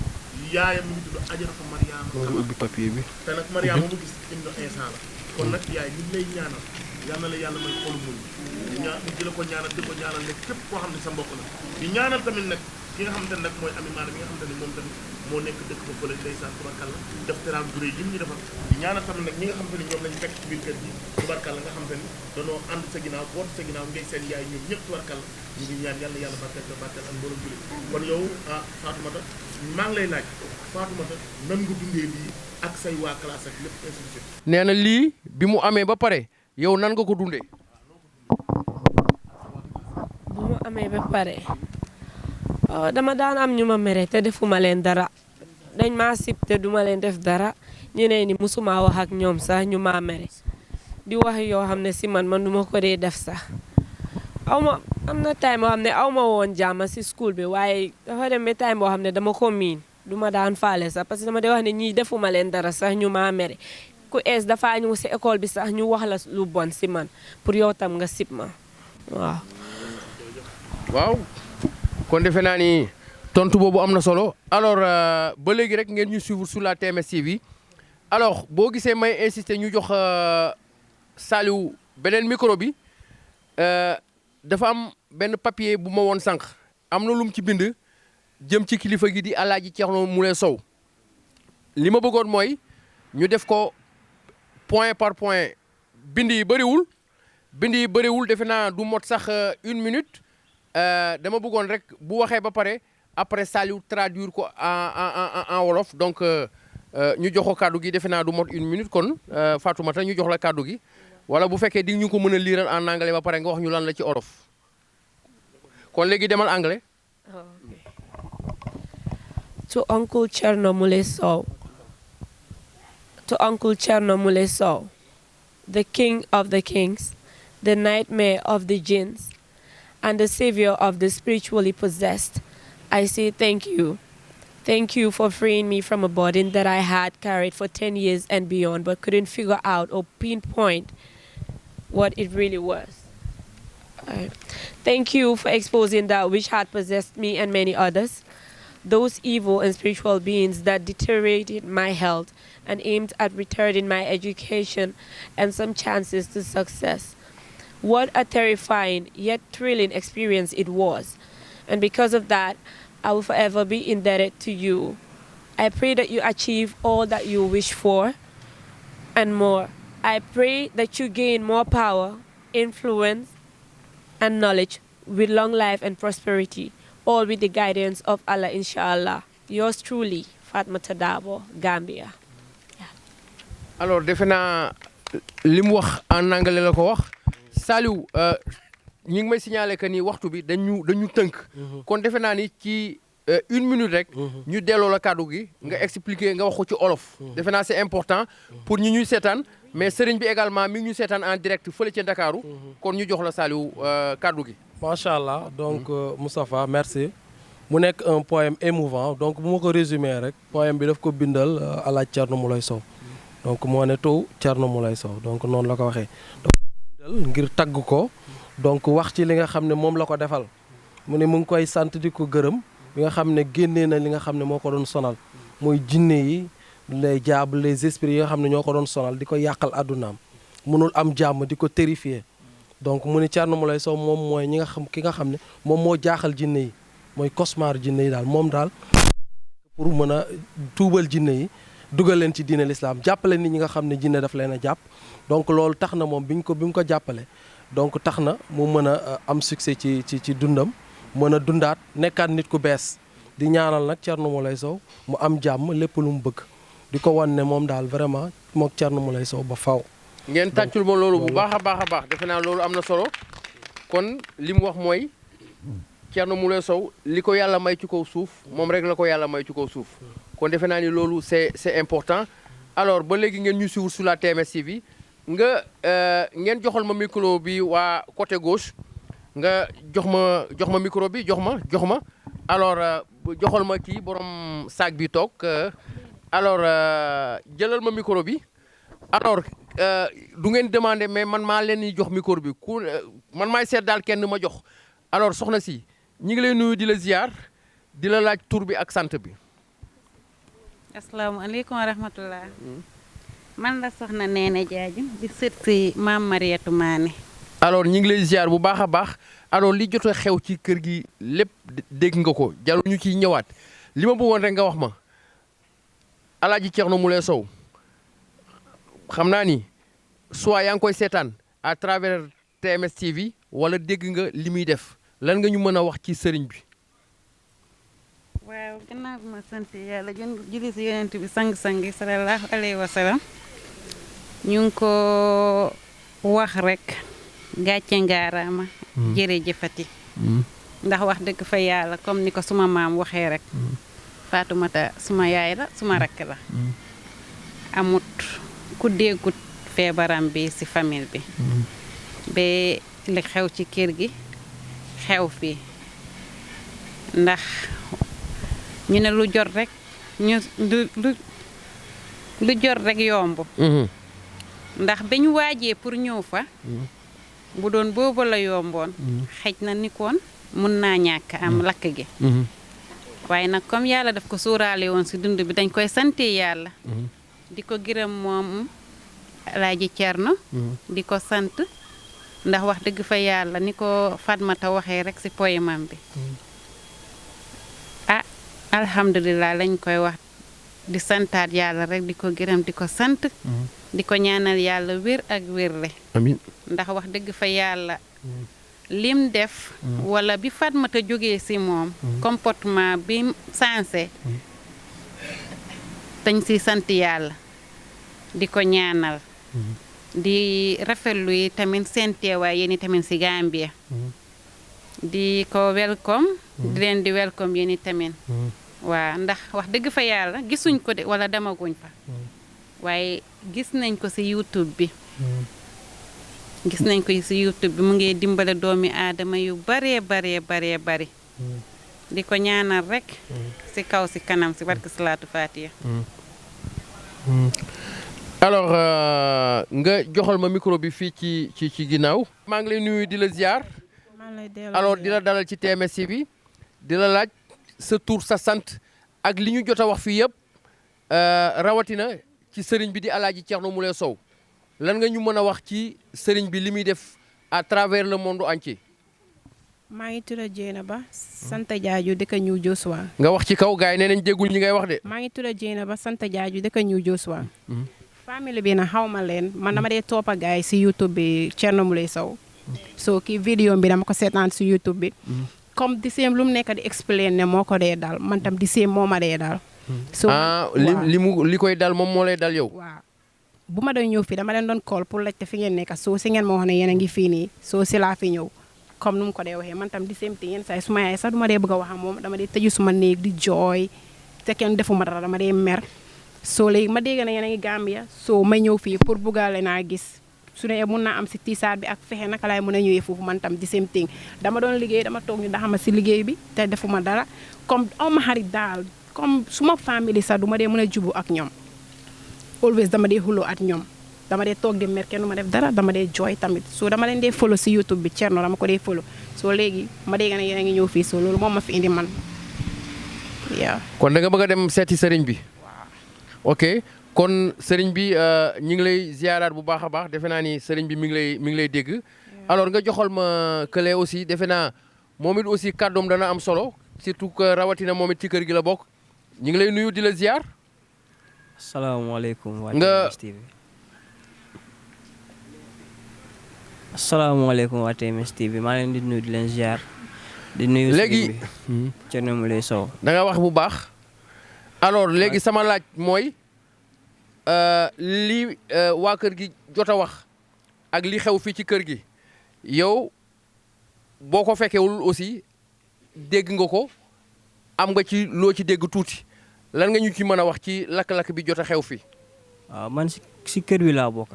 yaayam mi ngi tudd Ajaratu Mariama nga ubbi papier bi te nag Mariama mu gis indi instant la kon nag yaay ñu lay ñaanal yal na la yàlla may xolu muñ di la ko ñaanal di ko ñaanal nag képp koo xam ne sa mbokk la di ñaanal tamit nag ki nga xamante ne nag mooy Ami Maane mi nga xamante ne moom tamit moo nekk dëkk ba fële ndeysaan tubarkalla def teraanga bu rëy yi ñu defal di ñaanal tamit nag ñi nga xamante ne ñoom lañu fekk ci biir kër gi tubarkalla nga xamante ni danoo ànd sa ginnaaw boot sa ginnaaw ngay seen yaay ñoom ñëpp tubarkalla ñu ngi ñaan yàlla yàlla barkeel ak mbooloo jullit kon yow Fatoumata maa ngi lay laaj Fatoumata nan nga dundee lii ak say waa classe ak lépp institut nee na lii bi mu amee ba pare yow nan nga ko dundee. bu mu amee ba pare dama daan am ñu ma mere te defuma leen dara dañ maa sib te duma leen def dara ñeneen ni musuma wax ak ñoom sax ñu maa mere di wax yoo xam ne si man duma ko dee def sax am na time boo xam ne aw ma woon jàmm si school bi waaye dafa dem ba time boo xam ne dama ko miin duma daan faale sax parce que dama dee wax ne ñii defuma leen dara sax ñu maa mere ku ees dafa ñëw si école bi sax ñu wax la lu bon si man pour yow tam nga sib ma waaw kon defe naa ni tontu boobu am na solo alors ba léegi rek ngeen ñu suivre sur la TMS TV alors boo gisee may insister ñu jox Saliou beneen micro bi dafa am benn papier bu ma woon sànq am na lu mu ci bind jëm ci kilifa gi di Alaaji Thierno Moule Sow li ma bëggoon mooy ñu def ko point par point bind yi bëriwul defe naa du mot sax 1 minute dama bëggoon rek bu waxee ba pare après Saliou traduire ko en wolof donc ñu jox ko kàddu gi defe naa du mot 1 minute kon Fatoumata ñu jox la kàddu gi wala bu fekkee di ñu ko mën a liiral en anglais ba pare nga wax ñu lan la ci olof kon léegi demal anglais. To Uncle Thierno Moule Sow. To Uncle Thierno Moule Sow, the king of the kings, the nightmare of the jinns, and the savior of the spiritually possessed, I say thank you. Thank you for freeing me from a burden that I had carried for 10 years and beyond, but couldn't figure out or pinpoint what it really was. Thank you for exposing that which had possessed me and many others, those evil and spiritual beings that deteriorated my health and aimed at retarding my education and some chances to success. What a terrifying yet thrilling experience it was. And because of that, I will forever be indebted to you. I pray that you achieve all that you wish for and more. I pray that you gain more power, influence, and knowledge with long life and prosperity, all with the guidance of Allah, inshallah. Yours truly, Fatoumata Darboe, Gambia. alors defe naa li mu wax en anglais la ko wax Saliou ñi ngi may signaler que ni waxtu bi dañu tënk. kon defe naa ni ci 1 minute rek. ñu delloo la kàddu gi nga expliquer nga wax ko ci olof. defe naa c'est important pour ñi ñuy seetaan mais sëriñ bi également mi ngi ñu seetaan en direct fële ca Ndakaaru kon ñu jox la Saliou kàddu gi. macha allah donc Moustapha merci mu nekk un poème émouvant donc bu ma ko résumer rek poème bi daf ko bindal Alaaji Thierno Moule Sow donc moo ne taw Thierno Moule Sow donc noonu la ko waxee. donc bindal ngir tagg ko donc wax ci li nga xam ne moom la ko defal mu ne mu ngi koy sant di ko gërëm bi nga xam ne génnee na li nga xam ne moo ko doon sonal muy jinne yi les diables les esprits yi nga xam ne ñoo ko doon sonal di ko yàqal àddunaam mënul am jàmm di ko terrifier donc mu ne Thierno Moule Sow moom mooy ñi nga xam ki nga xam ne moom moo jaaxal jinne yi mooy cauchemar jinne yi daal moom daal pour mën a tuubal jinne yi dugal leen ci diine l'islam jàppale nit ñi nga xam ne jinne daf leen a jàpp donc loolu tax na moom bi mu ko jàppale donc tax na mu mën a am succès ci dundam mën a dundaat nekkaat nit ku bees di ñaanal nag Thierno Moule Sow mu am jàmm lépp lu mu bëgg di ko wan ne moom daal vraiment mook Thierno Moulé Sow ba faw ngeen tàccul ma loolu bu baax a baax defe naa loolu am na solo kon li mu wax mooy Thierno Moulé Sow li ko yàlla may ci kaw suuf moom rek la ko yàlla may ci kaw suuf kon defe naa ni loolu c'est important alors ba léegi ngeen ñu suivre sur la TMS TV nga ngeen joxal ma micro bi waa côté gauche nga jox ma micro bi jox ma alors joxal ma kii borom sac bi toog alors jëlal ma micro bi alors du ngeen demander mais man maa leen di jox micro bi man maay seet daal kenn ma jox alors soxna si ñi ngi lay nuyu di la ziar di la laaj tur bi ak sant bi. asalaamaaleykum wa rahmatullah man la soxna Néné Diadio di sët si maam Mariétou Mané. alors ñi ngi lay ziar bu baax a baax alors li jot a xew ci kër gi lépp dégg nga ko jarul ñu ciy ñëwaat li ma bëggoon rek nga wax ma Alaaji Thierno Moulé Sow xam naa ni soit yaa ngi koy seetaan à travers TMS TV wala dégg nga li muy def lan nga ñu mën a wax ci sëriñ bi. waaw gannaaw bi ma sant yàlla julli si yonent bi sang-sang yi sallallahu alayhi wa sallam ñu ngi ko wax rek gàcce ngaaraama jërëjëfati ndax wax dëgg fa yàlla comme ni ko suma maam waxee rek Faatumata suma yaay la suma rakk la amut ku déggut feebaram bi ci famille bi ba li xew ci kër gi xew fii ndax ñu ne lu jot rek lu jot rek yomb ndax ba ñu waajee pour ñëw fa bu doon boobu la yomboon xëj na ni koon mun naa ñàkk am lakk gi waaye nag comme yàlla daf ko sóoraale woon ci dund bi dañ koy sante yàlla di ko gërëm moom Alaaji Thierno di ko sant ndax wax dëgg fa yàlla ni ko Fatmata waxee rek ci poyemam bi alhamdulilah lañ koy wax di santaat yàlla rek di ko gërëm di ko sant di ko ñaanal yàlla wér ak wérle amiin ndax wax dëgg fa yàlla lim def wala bi Fatmata jógee ci moom comportement bi sensé dañ ci sant yàlla di ko ñaanal di rafetlu yi tamit seen teewaay yéen tamit ci Gambia di ko welcome di leen di welcome yéen tamit waa ndax wax dëgg fa yàlla gisuñ ko de wala demaguñ fa waaye gis nañ ko ci YouTube bi gis nañ ko ci YouTube bi mu ngi dimbale doomi aadama yu baree bari di ko ñaanal rek ci kaw ci kanam ci barke salaatu Fatiha alors nga joxal ma micro bi fii ci ginnaaw maa ngi lay nuyu di la ziar alors di la dalal ci TMS bi di la laaj sa tur sa sant ak li ñu jot a wax fii yëpp rawatina ci sëriñ bi di Alaaji Thierno Moulé Sow lan nga ñu mën a wax ci sëriñ bi li muy def à travers le monde entier. maa ngi tudd Dieynaba sant Diadio dëkk New Joshua. nga wax ci kaw gars yi nee nañ déggul ñi ngay wax de. maa ngi tudd Dieynaba sant Diadio dëkk New Joshua. famille bi na xaw ma leen man dama dee toppa gars yi si YouTube bi Thierno Moulé Sow. so kii vidéo bi dama ko seetaan si YouTube bi. comme di seem lu mu nekk di explain ne moo ko dee daal man tam di seem moo ma dee daal. so li koy dal moom moo lay dal yow. waaw bu ma doon ñëw fii dama leen doon call pour laajte fi ngeen nekk soo si ngeen ma wax ne yéen a ngi fii nii soo si laa fi ñëw comme nu mu ko dee waxee man tam di seem te yenn saa yi su ma yaay sax du ma dee bëgg a wax ak moom dama dee tëju suma néeg di jooy te kenn defuma dara dama dee mer soo léegi ma dégg na yéen a ngi Gambia soo may ñëw fii pour buggaale naa gis su ne mun naa am si tiisaat bi ak fexe naka laay mën a ñëwee foofu man tam di same thing dama doon liggéey dama toog ñu daxama si liggéey bi te defuma dara comme aw ma xarit daal comme suma famille sax du ma dee mën a jubu ak ñoom always dama dee xuloo ak ñoom dama dee toog di mer kenn du ma def dara dama dee jooy tamit soo dama leen dee follow si YouTube bi Thierno dama ko dee follow soo léegi ma dégg ne yéen a ngi ñëw fii soo loolu moom ma fi indi man waaw. kon da nga bëgg a dem seeti sëriñ bi. ok kon sëriñ bi ñi ngi lay ziaraat bu baax a baax defe naa ni sëriñ bi mi ngi lay dégg. alors nga joxal ma kële aussi defe naa moom it aussi kàddoom dana am solo surtout que rawatina moom it ci kër gi la bokk ñi ngi lay nuyu di la ziar. asalaamaaleykum waa TMS TV. asalaamaaleykum waa TMS TV maa leen di nuyu di leen ziar. di nuyu léegi Thierno Moulé Sow. da nga wax bu baax. alors léegi sama laaj mooy li waa kër gi jot a wax ak li xew fii ci kër gi yow boo ko fekkewul aussi dégg nga ko am nga ci loo ci dégg tuuti lan nga ñu ci mën a wax ci lakk-lakk bi jot a xew fii. waaw man si kër bi laa bokk.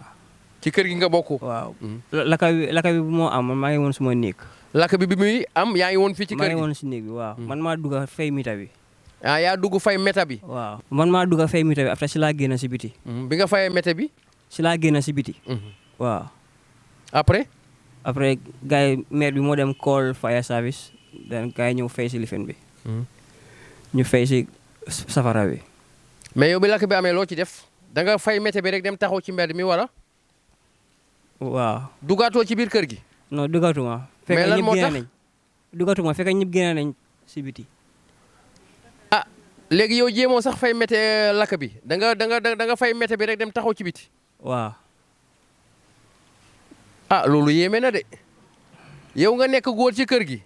ci kër gi nga bokk. waaw lakk bi bu moo am man maa ngi woon suma néeg. lakk bi muy am yaa ngi woon fii ci kër gi. maa ngi woon si néeg bi waaw. man maa dugg fay mita bi. ah yaa dugg fay meta bi. waaw man maa dugg fay mita bi après si laa génn si biti. bi nga fayee meta bi. si laa génn si biti. waaw. après gars yi maire bi moo dem call fire service dan gars yi ñëw fay si lifin bi. ñu fay si safara bi. mais yow bi lakk bi amee loo ci def da nga fay mété bi rek dem taxaw ci mbedd mi wala. waaw. dugaatoo ci biir kër gi. non dugatuma. mais lan moo tax dugatuma fekk ñëpp génne nañ si biti. ah léegi yow jéemoo sax fay mété lakk bi da nga fay mété bi rek dem taxaw ci biti. waaw. ah loolu yéeme na de yow nga nekk góor ci kër gi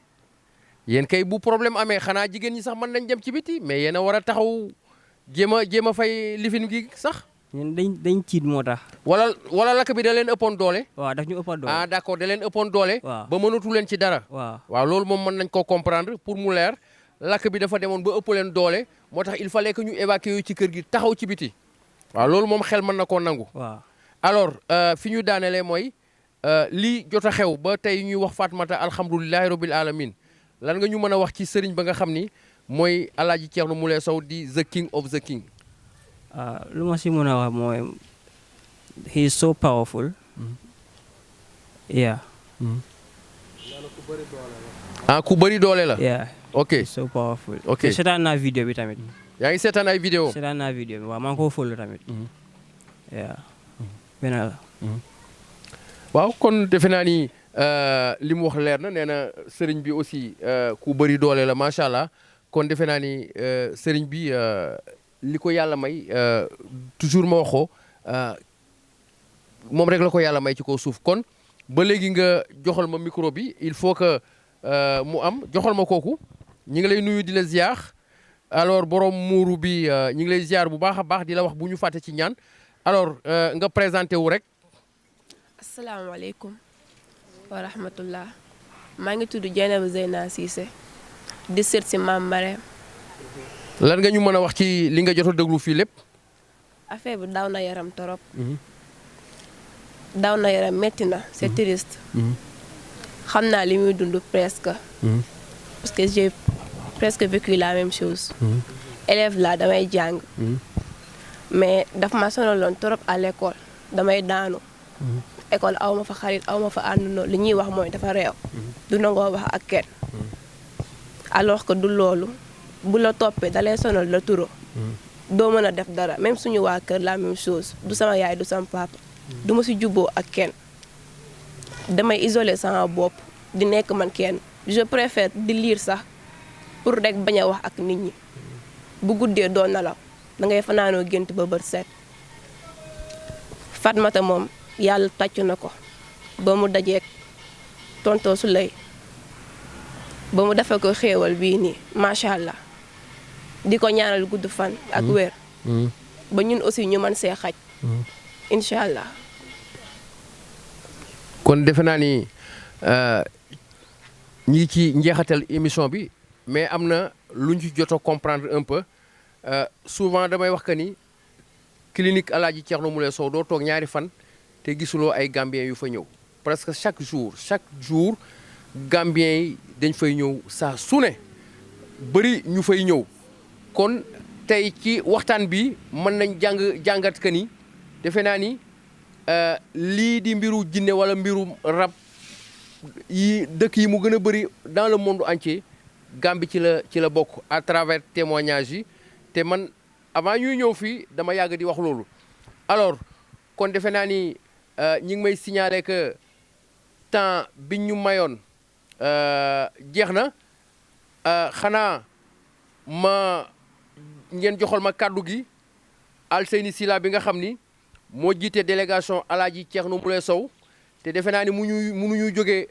yéen kay bu problème amee xanaa jigéen ñi sax mën nañ dem ci biti mais yéen a war a taxaw jéem a fay lifin gi sax. ñun dañ ciit moo tax. wala lakk bi da leen ëppoon doole. waaw daf ñu ëppoon doole. ah d'accord da leen ëppoon doole. waaw ba mënatu leen ci dara. waaw loolu moom mën nañ koo comprendre pour mu leer lakk bi dafa demoon ba ëpp leen doole moo tax il fallait que ñu évacuer ci kër gi taxaw ci biti. waaw loolu moom xel mën na koo nangu. waaw alors fi ñu daanelee mooy lii jot a xew ba tey ñuy wax Fatmata alhamdulilahi rabbil alamin lan nga ñu mën a wax ci sëriñ ba nga xam ni mooy Alaaji Thierno Moule Sow di the king of the king. lu ma si mën a wax mooy he is so powerful. yeah. ku bëri doole la. yeah. ok so powerful. ok seetaan naa vidéo bi tamit. yaa ngi seetaan ay vidéo. seetaan naa vidéo bi waaw maa ngi koo follow tamit. yeah. benn la. waaw kon defe naa ni li mu wax leer na nee na sëriñ bi aussi ku bëri doole la macha allah kon defe naa ni sëriñ bi li ko yàlla may toujours ma wax ko moom rek la ko yàlla may ci kaw suuf kon ba léegi nga joxal ma micro bi il faut que mu am joxal ma kooku ñi ngi lay nuyu di la ziar alors borom muuru bi ñi ngi lay ziar bu baax a baax di la wax bu ñu fàtte ci ñaan alors nga présenté wu rek. asalaamaaleykum wa rahmatullah maa ngi tudd Dieynaba Zeyna Cissé di sët si Maam Marème. lan nga ñu mën a wax ci li nga jot a déglu fii lépp. affaire bi daw na yaram torop. daw na yaram métti na c'est triste. xam naa li muy dund presque. parce que j'ai presque vécu la même chose. élève la damay jàng. mais daf ma sonaloon torop à l'école damay daanu. école aw ma fa xarit aw ma fa àndandoo li ñuy wax mooy dafa réew. du nangoo wax ak kenn. alors que du loolu bu la toppee da lay sonal la turo. doo mën a def dara même suñu waa kër la même chose du sama yaay du sama papa. du ma si jubboo ak kenn. damay isoler sama bopp di nekk man kenn je préfère di lire sax pour rek bañ a wax ak nit ñi. bu guddee doo nelaw da ngay fanaanoo gént ba bët set. Fatmata moom. yàlla tàccu na ko ba mu dajeek tonton Souley ba mu defee ko xéewal bii nii macha allah di ko ñaanal gudd fan ak wér ba ñun aussi ñu mën see xaj incha allah. kon defe naa ni ñi ci njeexatal émission bi mais am na lu ñu ci jot a comprendre un peu souvent damay wax que ni clinique Alaaji Thierno Moule Sow doo toog ñaari fan te gisuloo ay Gambiens yu fa ñëw presque chaque jour Gambiens yi dañ fay ñëw saa su ne bëri ñu fay ñëw kon tey ci waxtaan bi mën nañ jàngat que ni defe naa ni lii di mbiru jinne wala mbiru rab yi dëkk yi mu gën a bëri dans le monde entier Gambie ci la bokk à travers témoignages yi te man avant ñuy ñëw fii dama yàgg di wax loolu alors kon defe naa ni ñi ngi may signaler que temps bi ñu mayoon jeex na xanaa ma ngeen joxal ma kàddu gi Alseyni Sila bi nga xam ni moo jiite délégation Alaaji Thierno Moule Sow te defe naa ni mënuñu jógee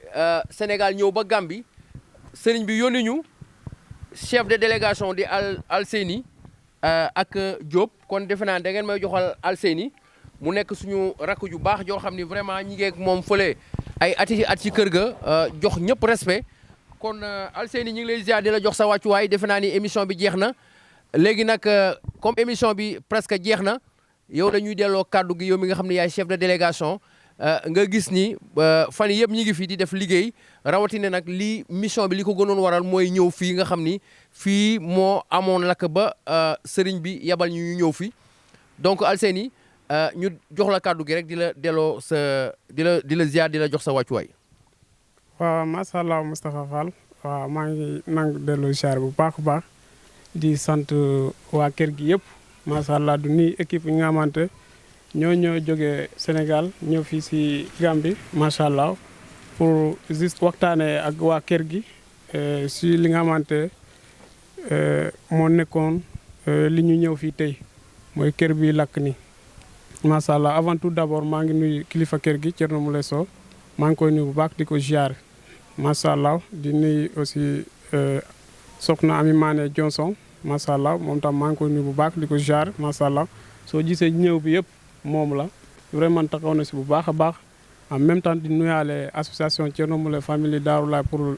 Sénégal ñëw ba Gambie sëriñ bi yónni ñu chef de délégation di Alseyni ak Diop kon defe naa da ngeen may joxal Alseyni mu nekk suñu rakk ju baax joo xam ni vraiment ñi ngeeg moom fële ay at ci kër ga jox ñëpp respect kon Alseyni ñu ngi lay ziar di la jox sa wàccuwaay defe naa ni émission bi jeex na léegi nag comme émission bi presque jeex na yow la ñuy delloo kàddu gi yow mi nga xam ne yaay chef de délégation nga gis ni fan yëpp ñi ngi fi di def liggéey rawatina nag lii mission bi li ko gënoon waral mooy ñëw fii nga xam ni fii moo amoon lakk ba sëriñ bi yebal ñu ñëw fi donc Alseyni ñu jox la kàddu gi rek di la delloo di la ziar di la jox sa wàccuwaay. waaw macha allah Moustapha Fall waaw maa ngi nangu delloo ziar bu baax a baax di sant waa kër gi yëpp macha allah du nuyu équipe yi nga xamante ñoo jógee Sénégal ñëw fii si Gambie macha allah pour juste waxtaanee ak waa kër gi si li nga xamante moo nekkoon li ñu ñëw fii tey mooy kër bi lakk ni macha allah avant tout d'abord maa ngi nuyu kilifa kër gi Thierno Moule Sow maa ngi koy nuyu bu baax di ko ziar macha allah di nuyu aussi soxna Ami Mané Johnson macha allah moom tam maa ngi koy nuyu bu baax di ko ziar macha allah soo gisee ñëw bi yëpp moom la vraiment taxaw na si bu baax a baax en même temps di nuyaale association Thierno Moule Famille Darou Laye pour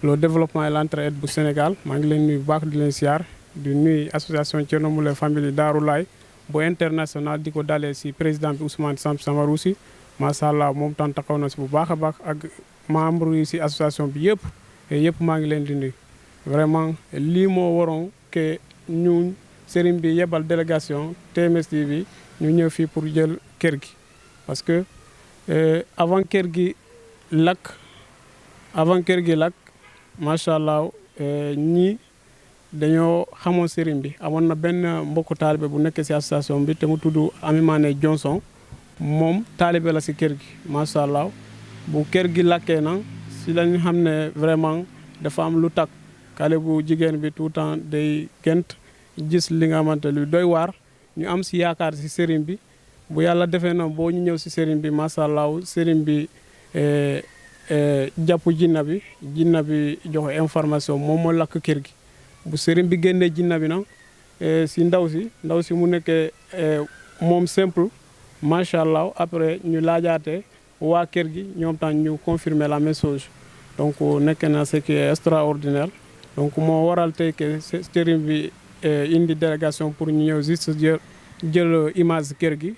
le développement et l'entraide bu Sénégal maa ngi leen nuyu bu baax di leen ziar di nuyu association Thierno Moule Famille Darou Laye bu international di ko dalee si président bi Ousmane Sam Samaroussi macha allah moom tam taxaw na si bu baax a baax ak membre yi si association bi yëpp maa ngi leen di nuyu vraiment lii moo waroon que ñu sëriñ bi yebal délégation TMS TV ñu ñëw fii pour jël kër gi parce que avant kër gi lakk macha allah ñii dañoo xamoon sëriñ bi amoon na benn mbokku taalibe bu nekk si association bi te mu tudd Ami Mané Johnson moom taalibe la si kër gi macha allah bu kër gi lakkee na si lañu xam ne vraiment dafa am lu takk xale bu jigéen bi tout le temps day gént gis li nga xamante lu doy waar ñu am si yaakaar si sëriñ bi bu yàlla defee na boo ñu ñëw si sëriñ bi macha allah sëriñ bi jàpp jinna bi joxe information moom moo lakk kër gi bu sëriñ bi génnee jinna bi nag si ndaw si mu nekkee moom simple macha allah après ñu laajaate waa kër gi ñoom tam ñu confirmer la même chose donc nekk na ce qui est extraordinaire donc moo waral tey que sëriñ bi indi délégation pour ñu ñëw juste jël image kër gi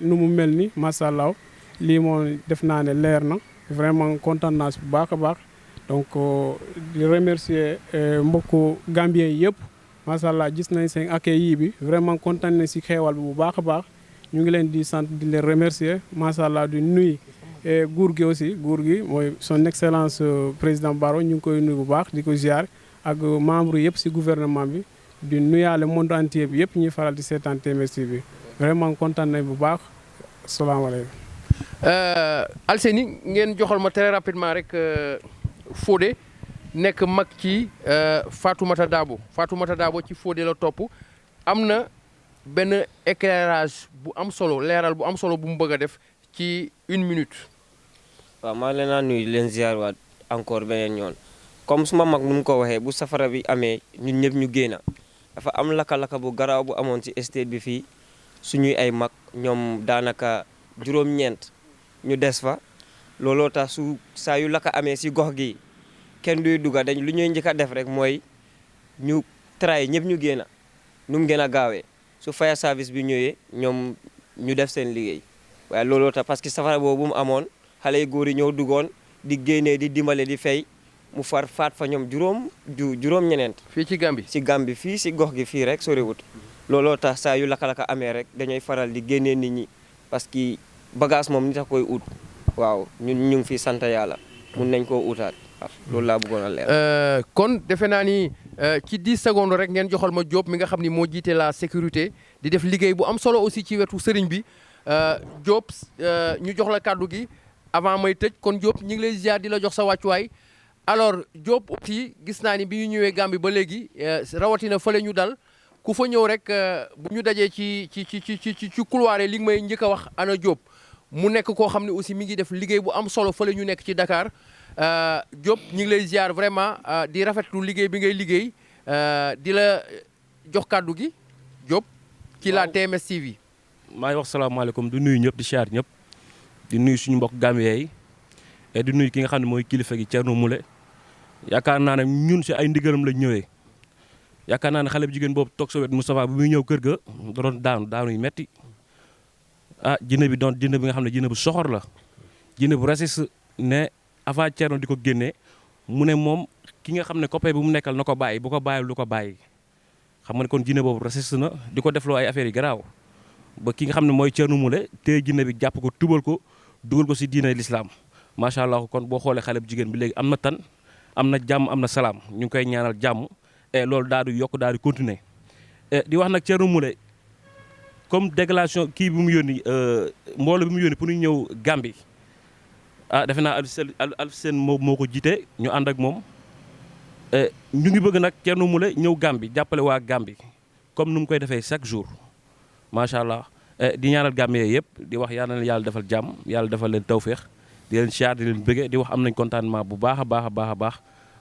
nu mu mel ni macha allah lii moo def naa ne leer na vraiment kontaan naa si bu baax a baax donc di remercier mbokku Gambien yi yëpp macha allah gis nañ seen accueil bi vraiment kontaan nañ si xeewal bi bu baax a baax ñu ngi leen di sant di leen remercier macha allah di nuyu nguur gi aussi nguur gi mooy son excellence président Barrow ñu ngi koy nuyu bu baax di ko ziar ak membre yëpp si gouvernement bi di nuyaale monde entier bi yëpp ñuy faral di seetaan TMS bi vraiment kontaan nañ bu baax salaamaaleykum. Alseyni ngeen joxal ma très rapidement rek Fodé nekk mag ci Fatoumata Dabo ci Fodé la topp am na benn éclairage bu am solo leeral bu am solo bu mu bëgg a def ci 1 minute. waaw maa leen a nuyu leen ziar waat encore beneen yoon comme suma mag nu mu ko waxee bu safara bi amee ñun ñëpp ñu génn dafa am laka-laka bu garaaw bu amoon ci estate bi fii suñuy ay mag ñoom daanaka juróom-ñeent ñu des fa looloo tax su saa yu laka amee si gox gi kenn duy dugga dañ lu ñuy njëkk a def rek mooy ñu tray ñëpp ñu génn nu mu gën a gaawee su fire service bi ñëwee ñoom ñu def seen liggéey waaye looloo tax parce que safara boobu mu amoon xale yu góor yi ñëw duggoon di génnee di dimbale di fay mu faat fa ñoom juróom-ñeneent fii ci Gambie si Gambie fii si gox gi fii rek soriwut looloo tax saa yu laka-laka amee rek dañuy faral di génnee nit ñi parce que bagage moom nit a koy ut waaw ñun ñu ngi fi sant yàlla mun nañ koo utaat loolu laa bëggoon a leer. kon defe naa ni ci 10 secondes rek ngeen joxal ma Diop mi nga xam ni moo jiite la sécurité di def liggéey bu am solo aussi ci wetu sëriñ bi Diop ñu jox la kàddu gi avant may tëj kon Diop ñu ngi lay ziar di la jox sa wàccuwaay alors Diop aussi gis naa ni bi ñu ñëwee Gambie ba léegi rawatina fële ñu dal ku fa ñëw rek bu ñu dajee ci couloir li nga may njëkk a wax ana Diop mu nekk koo xam ne aussi mi ngi def liggéey bu am solo fële ñu nekk ci Dakar Diop ñu ngi lay ziar vraiment di rafetlu liggéey bi ngay liggéey di la jox kàddu gi Diop ci la TMS TV. maa ngi wax salaamaaleykum di nuyu ñëpp di siyaar ñëpp di nuyu suñu mbokk Gambien yi et di nuyu ki nga xam ne mooy kilifa gi Thierno Moule yaakaar naa ne ñun si ay ndigalam lañ ñëwee yaakaar naa ne xale bu jigéen boobu toog sa wet Moustapha bu muy ñëw kër ga da doon daanu yu metti jinne bi doon jinne bi nga xam ne jinne bu soxor la jinne bu raciste ne avant Thierno di ko génnee mu ne moom ki nga xam ne copain bi mu nekkal na ko bàyyi bu ko bàyyi lu ko bàyyi xam nga ne kon jinne boobu raciste na di ko defloo ay affaires yi garaaw ba ki nga xam ne mooy Thierno Moule te jinne bi jàpp ko tubal ko dugal ko si diine l'islam macha allah kon boo xoolee xale bu jigéen bi léegi am na tan am na jàmm am na salaam ñu ngi koy ñaanal jàmm et loolu daal di yokk daal di continuer di wax nag Thierno Moule comme délégation kii bi mu yónni mbooloo bi mu yónni pour ñu ñëw Gambie defe naa Alf Sène moo ko jiite ñu ànd ak moom ñu ngi bëgg nag Thierno Moule ñëw Gambie jàppale waa Gambie comme nu mu koy defee chaque jour macha allah di ñaanal Gambien yëpp di wax yal na yàlla defal jàmm yàlla defal leen tawféex di leen siyaar di leen bëgge di wax am nañ contentement bu baax a baax a baax a baax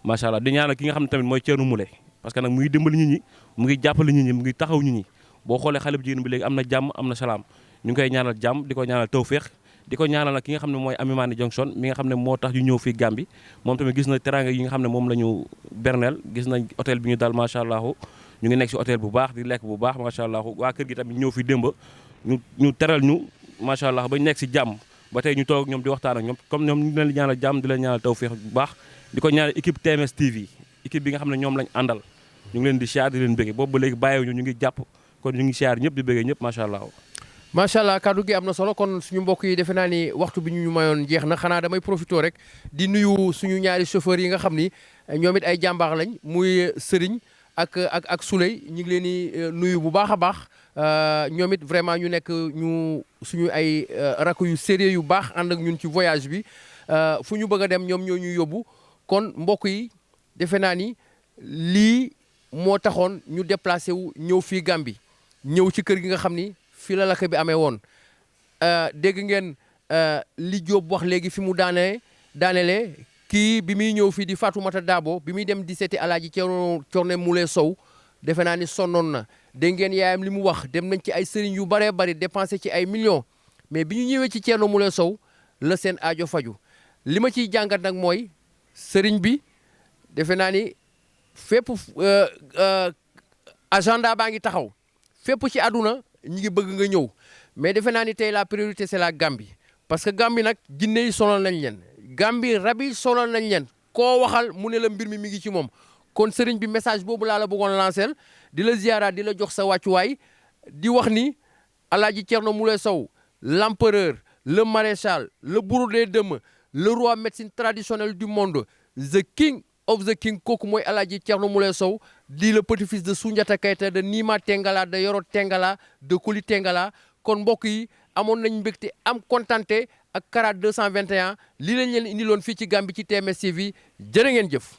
macha allah di ñaanal ki nga xam ne tamit mooy Thierno Moule parce que nag mu ngi dimbali nit ñi mu ngi jàppale nit ñi mu ngi taxaw nit ñi boo xoolee xale bu jigéen bi léegi am na jàmm am na salaam ñu ngi koy ñaanal jàmm di ko ñaanal tawféex di ko ñaanal nag ki nga xam ne mooy Amimani Johnson mi nga xam ne moo tax ñu ñëw fii Gambie moom tamit gis na teranga yi nga xam ne moom la ñu berneel gis nañ hôtel bi ñu dal macha allah ñu ngi nekk si hôtel bu baax di lekk bu baax macha allah waa kër gi tamit ñëw fi démb ñu teral ñu macha allah ba ñu nekk si jàmm ba tey ñu toog ak ñoom di waxtaan ak ñoom comme ñoom ñu leen di ñaanal jàmm di leen ñaanal tawféex bu baax di ko ñaanal équipe TMS TV équipe bi nga xam ne ñoom lañ àndal ñu ngi leen di siyaar di leen bëgge boobu ba léegi bàyyiwuñu ñu ngi jàpp kon ñu ngi siyaar ñëpp di bëggee ñëpp macha allah. macha allah kaddu gi am na solo kon suñu mbokk yi defe naa ni waxtu bi ñu mayoon jeex na xanaa damay profité rek di nuyu suñu ñaari chauffeurs yi nga xam ni ñoom it ay jàmbaar lañ muy Serigne ak Souley ñu ngi leen di nuyu bu baax a baax ñoom it vraiment ñu nekk ñu suñu ay rakk yu sérieux yu baax ànd ak ñun ci voyage bi fu ñu bëgg a dem ñoom ñoo ñu yóbbu kon mbokk yi defe naa ni lii moo taxoon ñu déplacé wu ñëw fii Gambie ñëw ci kër gi nga xam ni fii la lakk bi amee woon dégg ngeen li Diop wax léegi fi mu daanelee kii bi muy ñëw fii di Fatoumata Dabo bi muy dem di seeti Alaaji Thierno Moule Sow defe naa ni sonnoon na dégg ngeen yaayam li mu wax dem nañ ci ay sëriñ yu baree bari dépensé ci ay millions mais bi ñu ñëwee ci Thierno Moule Sow la seen aajo faju li ma ciy jàngat nag mooy sëriñ bi defe naa ni fépp agenda baa ngi taxaw fépp ci àdduna ñi ngi bëgg nga ñëw mais defe naa ni tey la priorité c'est la Gambie parce que Gambie nag jinne yi sonal nañ leen Gambie rab yi sonal nañ leen koo waxal mu ne la mbir mi ngi ci moom kon sëriñ bi message boobu laa la bëggoon lancer di la ziyaara di la jox sa wàccuwaay di wax ni Alaaji Thierno Moule Sow l'empereur le maréchal le bourreau des dëmm le roi médecine traditionnelle du monde the king of the king kooku mooy Alaaji Thierno Moule Sow di le petit-fils de Soundiata Keita de Nima Tengala de Yoro Tengala de Kuli Tengala kon mbokk yi amoon nañ mbégte am kontante ak Kara 221 lii lañ leen indiloon fii ci Gambie ci TMS TV jërë ngeen jëf